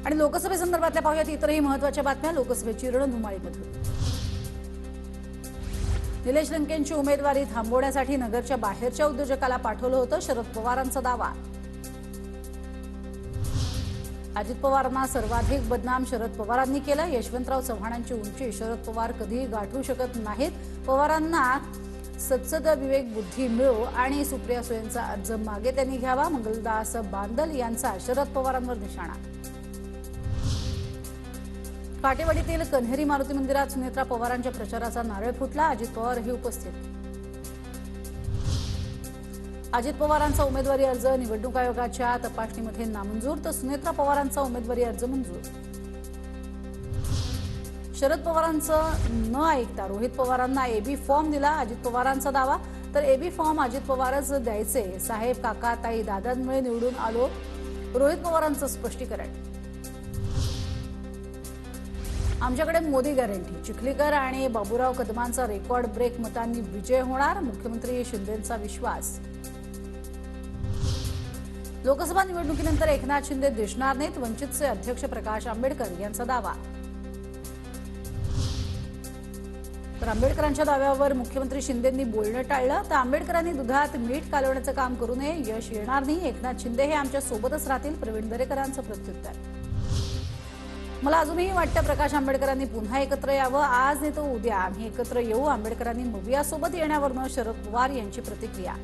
आणि लोकसभेसंदर्भातल्या पाहूयात इतरही महत्त्वाच्या बातम्या लोकसभेची रणधुमाळीमधून। निलेश लंकेंची उमेदवारी थांबवण्यासाठी नगरच्या बाहेरच्या उद्योजकाला पाठवलं होतं, शरद पवारांचा दावा। अजित पवारांना सर्वाधिक बदनाम शरद पवारांनी केलं, यशवंतराव चव्हाणांची उंची शरद पवार कधीही गाठू शकत नाहीत। पवारांना सत्सद विवेक बुद्धी मिळो आणि सुप्रिया सुळेंचा अर्ज मागे त्यांनी घ्यावा, मंगलदास बांदल यांचा शरद पवारांवर निशाणा। काटेवाडीतील कन्हेरी मारुती मंदिरात सुनेत्रा पवारांच्या प्रचाराचा नारळ फुटला, अजित पवारही उपस्थित। अजित पवारांचा उमेदवारी अर्ज निवडणूक आयोगाच्या तपासणीमध्ये नामंजूर, तर सुनेत्रा पवारांचा उमेदवारी अर्ज मंजूर। शरद पवारांचं न ऐकता रोहित पवारांना एबी फॉर्म दिला, अजित पवारांचा दावा। तर एबी फॉर्म अजित पवारच द्यायचे, साहेब काका ताई दादांमुळे निवडून आलो, रोहित पवारांचं स्पष्टीकरण। आमच्याकडे मोदी गॅरंटी, चिखलीकर आणि बाबूराव कदमांचा रेकॉर्ड ब्रेक मतांनी विजय होणार, मुख्यमंत्री शिंदेंचा विश्वास। लोकसभा निवडणुकीनंतर एकनाथ शिंदे दिसणार नाहीत, वंचितचे अध्यक्ष प्रकाश आंबेडकर यांचा दावा। तर आंबेडकरांच्या दाव्यावर मुख्यमंत्री शिंदेंनी बोलणं टाळलं, तर आंबेडकरांनी दुधात मीठ कालवण्याचं काम करू नये, यश येणार नाही, एकनाथ शिंदे हे आमच्या सोबतच राहतील, प्रवीण दरेकरांचं प्रत्युत्तर। मला अजूनही वाटतं प्रकाश आंबेडकरांनी पुन्हा एकत्र यावं, आज नाही तर उद्या आम्ही एकत्र येऊ, आंबेडकरांनी मवियासोबत येण्यावरनं शरद पवार यांची प्रतिक्रिया।